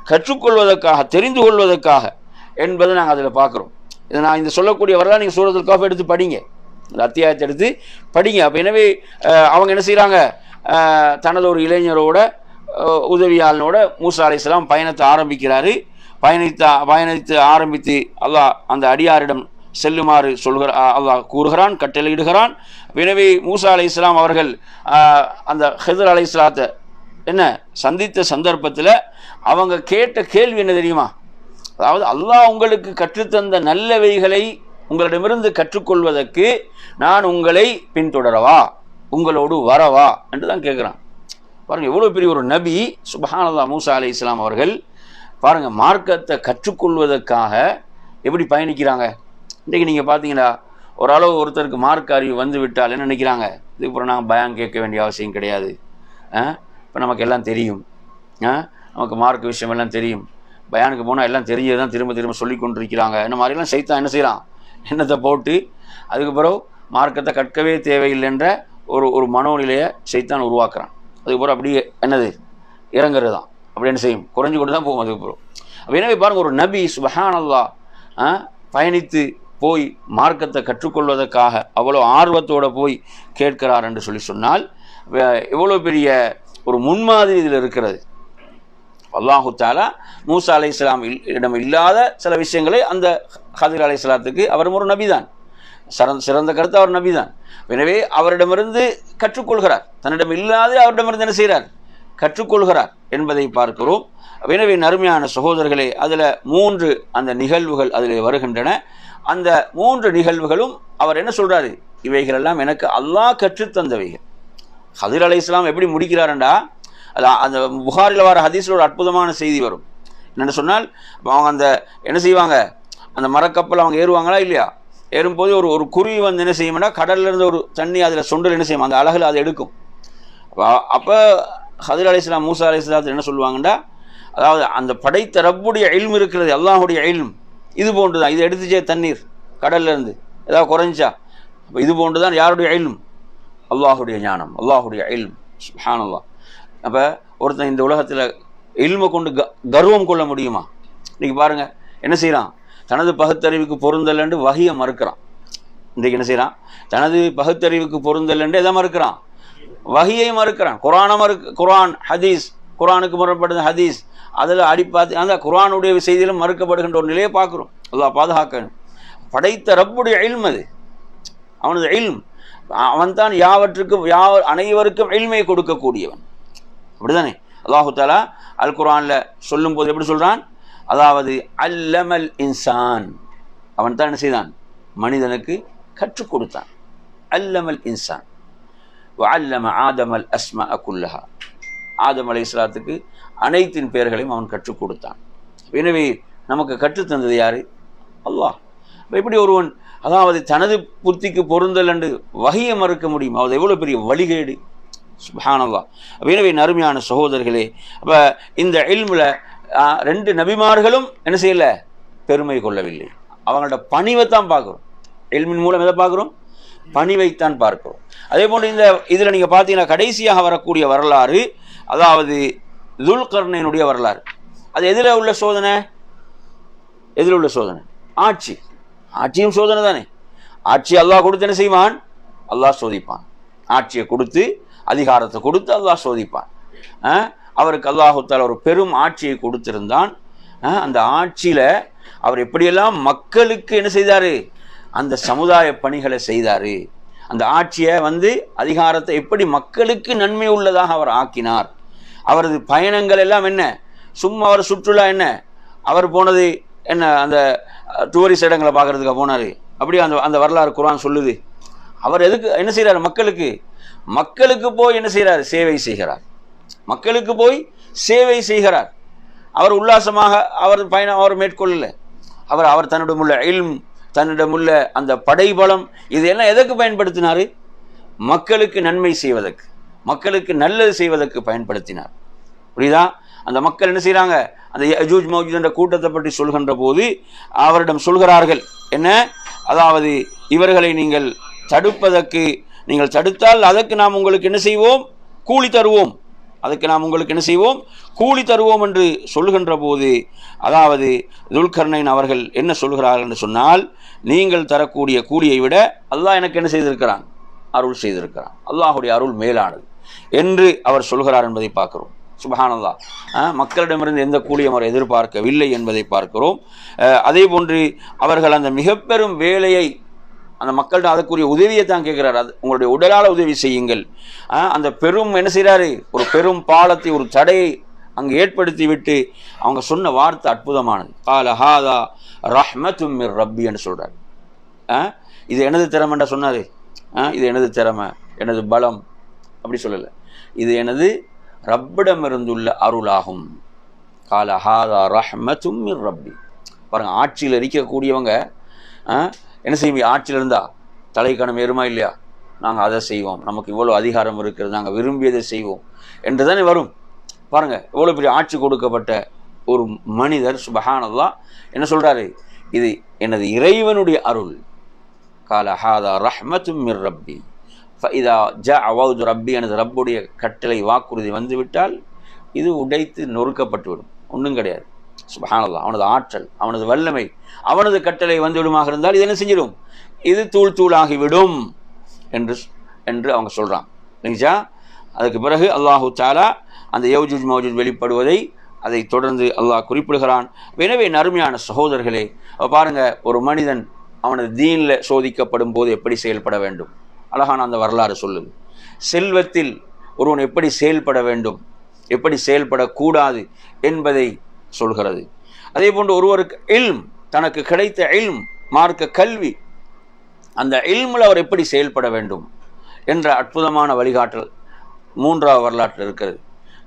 கற்றுக்கொள்வதற்காக, தெரிந்து கொள்வதற்காக என்பதை நாங்கள் அதில் பார்க்குறோம். இதை நான் இந்த சொல்லக்கூடிய வரலாறு நீங்கள் சூரத்துல் கஹஃப் எடுத்து படிங்க, இந்த அத்தியாயத்தை எடுத்து படிங்க. அப்போ எனவே அவங்க என்ன செய்கிறாங்க, தனது ஒரு இளைஞரோட உதவியாளனோட மூசா அலைஹிஸ்ஸலாம் பயணத்தை ஆரம்பிக்கிறாரு. பயணித்து ஆரம்பித்து அல்லாஹ் அந்த அடியாரிடம் செல்லுமாறு அல்லாஹ் கூறுகிறான், கட்டளையிடுகிறான். எனவே மூசா அலைஹிஸ்ஸலாம் அவர்கள் அந்த ஹிதர் அலைஹிஸ்ஸலாத்தை என்ன சந்தித்த சந்தர்ப்பத்தில் அவங்க கேட்ட கேள்வி என்ன தெரியுமா? அதாவது அல்லாஹ் உங்களுக்கு கற்றுத்தந்த நல்லவைகளை உங்களிடமிருந்து கற்றுக்கொள்வதற்கு நான் உங்களை பின்தொடரவா, உங்களோடு வரவா என்று தான் கேட்குறான். பாருங்கள், எவ்வளோ பெரிய ஒரு நபி. சுப்ஹானல்லாஹ். மூசா அலைஹிஸ்ஸலாம் அவர்கள் பாருங்கள், மார்க்கத்தை கற்றுக்கொள்வதற்காக எப்படி பயணிக்கிறாங்க. இன்றைக்கு நீங்கள் பார்த்தீங்கன்னா ஓரளவு ஒருத்தருக்கு மார்க்க அறிவு வந்து விட்டால் என்ன நினைக்கிறாங்க, இதுக்கப்புறம் நாங்கள் பயான் கேட்க வேண்டிய அவசியம் கிடையாது, இப்போ நமக்கு எல்லாம் தெரியும், நமக்கு மார்க்க விஷயம் எல்லாம் தெரியும், பயானுக்கு போனால் எல்லாம் தெரிஞ்சதான் திரும்ப திரும்ப சொல்லி கொண்டிருக்கிறாங்க. இந்த மாதிரிலாம் சைத்தான் என்ன செய்கிறான், எண்ணத்தை போட்டு அதுக்கப்புறம் மார்க்கத்தை கற்கவே தேவையில்லைன்ற ஒரு மனோநிலையை சைத்தான் உருவாக்குறான். அதுக்கப்புறம் அப்படியே என்னது இறங்குறது தான், அப்படி என்ன செய்யும், குறைஞ்சு கொண்டு தான் போகும் அதுக்கப்புறம். அப்போ எனவே பாருங்கள், ஒரு நபி சுப்ஹானல்லாஹ் பயணித்து போய் மார்க்கத்தை கற்றுக்கொள்வதற்காக அவ்வளோ ஆர்வத்தோடு போய் கேட்கிறார் என்று சொன்னால் எவ்வளோ பெரிய ஒரு முன்மாதிரி இதில் இருக்கிறது. அல்லாஹு தஆலா மூசா அலைஹிஸ்ஸலாம் இடம் இல்லாத சில விஷயங்களை அந்த ஹதிர் அலைஹிஸ்ஸலாத்துக்கு, அவரும் ஒரு நபி தான், சிறந்த கருத்து அவர் நபி தான். எனவே அவரிடமிருந்து கற்றுக்கொள்கிறார், தன்னிடம் இல்லாத அவரிடமிருந்து என்ன செய்கிறார், கற்றுக்கொள்கிறார் என்பதை பார்க்கிறோம். எனவே நறுமையான சகோதரர்களே, அதில் 3 அந்த நிகழ்வுகள் அதில் வருகின்றன. அந்த 3 நிகழ்வுகளும் அவர் என்ன சொல்கிறாரு, இவைகளெல்லாம் எனக்கு அல்லாஹ் கற்றுத்தந்தவைகள். ஹதிர் அலைஹிஸ்ஸலாம் எப்படி முடிக்கிறாருண்டா, அது அந்த புகாரில் வர ஹதீஸில் ஒரு அற்புதமான செய்தி வரும். என்னென்னு சொன்னால், அவங்க அந்த என்ன செய்வாங்க, அந்த மரக்கப்பல் அவங்க ஏறுவாங்களா இல்லையா, ஏறும்போது ஒரு குருவி வந்து என்ன செய்யும்னா, கடல்லேருந்து ஒரு தண்ணி அதில் சொண்டல் என்ன செய்யும், அந்த அழகில் அதை எடுக்கும். அப்போ ஹதிர் அலைஹிஸ்ஸலாம் மூசா அலைஹிஸ்ஸலாத்து என்ன சொல்லுவாங்கண்டா, அதாவது அந்த படைத்த ரப்புடைய இல்ம் இருக்கிறது, அல்லாஹுடைய இல்ம் இது போன்று தான், இது எடுத்துச்சே தண்ணீர் கடல்லேருந்து ஏதாவது குறைஞ்சா, அப்போ இது போன்று தான் யாருடைய இல்ம், அல்லாஹுடைய ஞானம், அல்லாஹுடைய இல்ம். சுப்ஹானல்லாஹ். அப்போ ஒருத்தன் இந்த உலகத்தில் இல்மை கொண்டு கர்வம் கொள்ள முடியுமா? இன்றைக்கி பாருங்கள் என்ன செய்கிறான், தனது பகுத்தறிவுக்கு பொருந்தலண்டு வஹியை மறுக்கிறான். இன்றைக்கு என்ன செய்கிறான், தனது பகுத்தறிவுக்கு பொருந்தலண்டு எதை மறுக்கிறான், வஹியை மறுக்கிறான். குர்ஆன் ஹதீஸ், குர்ஆனுக்கு முரண்படுது ஹதீஸ், அதில் அடிப்பாத்து அந்த குர்ஆனுடைய செய்தியிலும் மறுக்கப்படுகின்ற ஒரு நிலையை பார்க்குறோம். அல்லாஹ் பாதுகாக்கணும். படைத்த ரப்புடைய இல்ம் அது, அவனது இல்ம். அவன்தான் யாவற்றுக்கும் அனைவருக்கும் இல்மை கொடுக்கக்கூடியவன். அப்படிதானே? அல்லாஹு தஆலா அல் குர்ஆன்ல சொல்லும் போது எப்படி சொல்றான்? அதாவது அல்லமல் இன்சான், அவன் தான் என்ன செய்தான்? மனிதனுக்கு கற்றுக் கொடுத்தான். அல்லமல் இன்சான் வஅல்லம ஆதமல் அஸ்மாஅ குல்லஹா, ஆதம் அலைஹிஸ்ஸலாத்துக்கு அனைத்தின் பெயர்களையும் அவன் கற்றுக் கொடுத்தான். எனவே நமக்கு கற்றுத்தந்தது யாரு? அல்லாஹ். எப்படி ஒருவன் அதாவது தனது புத்திக்கு பொருந்தல் என்று வஹியை மறுக்க முடியும்? அது எவ்வளோ பெரிய வழிகேடு! சுப்ஹானல்லாஹ். எனவே நறுமையான சகோதரர்களே, அப்போ இந்த இல்முல 2 நபிமார்களும் என்ன செய்யல? பெருமை கொள்ளவில்லை. அவங்களோட பணிவைத்தான் பார்க்குறோம். இல்மின் மூலம் எதை பார்க்குறோம்? பணிவைத்தான் பார்க்கிறோம். அதே போன்று இந்த இதில் நீங்கள் பார்த்தீங்கன்னா கடைசியாக வரக்கூடிய வரலாறு அதாவது துல்கர்னைனுடைய வரலாறு. அது எதில் உள்ள சோதனை? எதில் உள்ள சோதனை? ஆட்சி. ஆட்சியும் சோதனை தானே. ஆட்சி அல்லாஹ் கொடுத்து என்ன செய்வான்? அல்லாஹ் சோதிப்பான். ஆட்சியை கொடுத்து அதிகாரத்தை கொடுத்து அல்லாஹ் சோதிப்பான். அவருக்கு அல்லாஹு தஆலா ஒரு பெரும் ஆட்சியை கொடுத்திருந்தான். அந்த ஆட்சியில் அவர் எப்படியெல்லாம் மக்களுக்கு என்ன செய்தார்? அந்த சமுதாய பணிகளை செய்தார். அந்த ஆட்சியை அதிகாரத்தை எப்படி மக்களுக்கு நன்மை உள்ளதாக அவர் ஆக்கினார். அவரது பயணங்கள் எல்லாம் என்ன? சும்மா அவர் சுற்றுலா என்ன? அவர் போனது என்ன? அந்த டூரிஸ்ட் இடங்களை பார்க்கறதுக்காக போனார். அப்படியே அந்த வரலாறு குர்ஆன் சொல்லுது. அவர் எதுக்கு என்ன செய்கிறார்? மக்களுக்கு போய் என்ன செய்கிறார்? சேவை செய்கிறார். மக்களுக்கு போய் சேவை செய்கிறார். அவர் உல்லாசமாக அவர் பயணம் அவர் மேற்கொள்ளல. அவர் தன்னிடமுள்ள இல்ம், தன்னிடமுள்ள அந்த படைபலம், இதெல்லாம் எதற்கு பயன்படுத்தினார்? மக்களுக்கு நன்மை செய்வதற்கு, மக்களுக்கு நல்லது செய்வதற்கு பயன்படுத்தினார். புரியுதா? அந்த மக்கள் என்ன செய்கிறாங்க? அந்த யஜூஜ் மௌஜூஜ் என்ற கூட்டத்தை பற்றி சொல்கின்ற போது அவரிடம் சொல்கிறார்கள் என்ன? அதாவது இவர்களை நீங்கள் தடுப்பதற்கு, நீங்கள் தடுத்தால் அதற்கு நாம் உங்களுக்கு என்ன செய்வோம்? கூலி தருவோம். அதுக்கு நாம் உங்களுக்கு என்ன செய்வோம்? கூலி தருவோம் என்று சொல்கின்ற போது அதாவது துல்கர்னைன் அவர்கள் என்ன சொல்கிறார்கள் என்று சொன்னால், நீங்கள் தரக்கூடிய கூலியை விட அல்லாஹ் எனக்கு என்ன செய்திருக்கிறான்? அருள் செய்திருக்கிறான். அல்லாஹுடைய அருள் மேலானது என்று அவர் சொல்கிறார் என்பதை பார்க்கிறோம். சுப்ஹானல்லாஹ். மக்களிடமிருந்து எந்த கூலியும் அவர் எதிர்பார்க்கவில்லை என்பதை பார்க்கிறோம். அதே போன்று அவர்கள் அந்த மிக பெரும் வேலையை அந்த மக்கள்கிட்ட அதற்குரிய உதவியை தான் கேட்கிறார். அது உங்களுடைய உடலால் உதவி செய்யுங்கள். அந்த பெரும் என்ன செய்கிறாரு? ஒரு பெரும் பாலத்தை, ஒரு தடையை அங்கு ஏற்படுத்தி விட்டு அவங்க சொன்ன வார்த்தை அற்புதமானது. கால ஹாதா ரஹ்மத்தும் மிர் ரப்பி என்று சொல்றார். இது எனது திறமைன்ற சொன்னாரு. இது எனது திறமை, எனது பலம் அப்படி சொல்லலை. இது எனது ரப்பிடமிருந்துள்ள அருளாகும். கால ஹாதா ரஹ்மத்தும் மிர் ரப்பி. பாருங்க, ஆட்சியில் இருக்கக்கூடியவங்க என்ன செய்வோம்? ஆட்சியில் இருந்தால் தலைக்கணம் ஏறுமா இல்லையா? நாங்கள் அதை செய்வோம், நமக்கு இவ்வளோ அதிகாரம் இருக்கிறது, நாங்கள் விரும்பியதை செய்வோம் என்று தானே வரும். பாருங்கள், இவ்வளோ பெரிய ஆட்சி கொடுக்கப்பட்ட ஒரு மனிதர் சுப்ஹானல்லாஹ் என்ன சொல்கிறாரு? இது எனது இறைவனுடைய அருள். கால ஹாதா ரஹ்மத்தும் மிர் ரப்பி ஃபஇதா ஜாஅ வஅது ரப்பி, எனது ரப்புடைய கட்டளை வாக்குறுதி வந்துவிட்டால் இது உடைத்து நொறுக்கப்பட்டுவிடும். ஒன்றும் கிடையாது. சுப்ஹானல்லாஹ். அவனது ஆற்றல், அவனது வல்லமை, அவனது கட்டளை வந்துவிடுமாக இருந்தால் இது என்ன செஞ்சிடும்? இது தூள் தூளாகிவிடும் என்று அவங்க சொல்கிறான். இல்லைங்களா? அதுக்கு பிறகு அல்லாஹு தஆலா அந்த யஜூஜ் மௌஜூஜ் வெளிப்படுவதை அதை தொடர்ந்து அல்லாஹ் குறிப்பிடுகிறான். எனவே நறுமையான சகோதரர்களே, பாருங்கள், ஒரு மனிதன் அவனது தீனில் சோதிக்கப்படும் போது எப்படி செயல்பட வேண்டும்? அழகான அந்த வரலாறு சொல்லுது. செல்வத்தில் ஒருவன் எப்படி செயல்பட வேண்டும், எப்படி செயல்படக்கூடாது என்பதை சொல்கிறது. அதே போன்று ஒருவருக்கு இல்ம், தனக்கு கிடைத்த இல்ம், மார்க்க கல்வி, அந்த இல்மில் அவர் எப்படி செயல்பட வேண்டும் என்ற அற்புதமான வழிகாட்டல் 3வது வரலாற்றில் இருக்கிறது.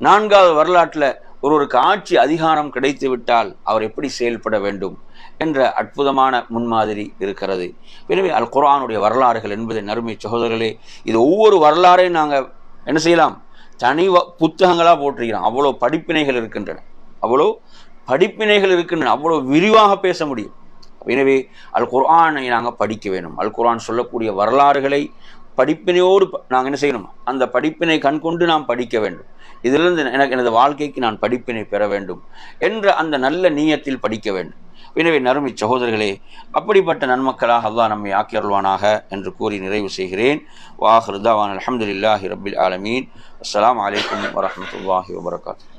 4வது வரலாற்றில் ஒருவருக்கு ஆட்சி அதிகாரம் கிடைத்து விட்டால் அவர் எப்படி செயல்பட வேண்டும் என்ற அற்புதமான முன்மாதிரி இருக்கிறது. எனவே அல் குர்ஆனுடைய வரலாறுகள் என்பதை நறுமை சகோதரர்களே, இது ஒவ்வொரு வரலாறையும் நாங்கள் என்ன செய்யலாம்? தனி புத்தகங்களாக போட்டிருக்கிறோம். அவ்வளோ படிப்பினைகள் இருக்கின்றன, அவ்வளோ விரிவாக பேச முடியும். எனவே அல் குர்ஆனை நாங்கள் படிக்க வேண்டும். அல் குர்ஆன் சொல்லக்கூடிய வரலாறுகளை படிப்பினையோடு நாங்கள் என்ன செய்யணும்? அந்த படிப்பினை கண்கொண்டு நாம் படிக்க வேண்டும். இதிலிருந்து எனது வாழ்க்கைக்கு நான் படிப்பினை பெற வேண்டும் என்ற அந்த நல்ல நீயத்தில் படிக்க வேண்டும். எனவே நறுமை சகோதரர்களே, அப்படிப்பட்ட நன்மக்களாக அல்லாஹ் நம்மை ஆக்கியருள்வானாக என்று கூறி நிறைவு செய்கிறேன். வாஹிரு தஅவானா அல்ஹம்துலில்லாஹி ரப்பில் ஆலமீன். அஸ்ஸலாமு அலைக்கும் வரஹ்மத்துல்லாஹி வபரகாத்துஹு.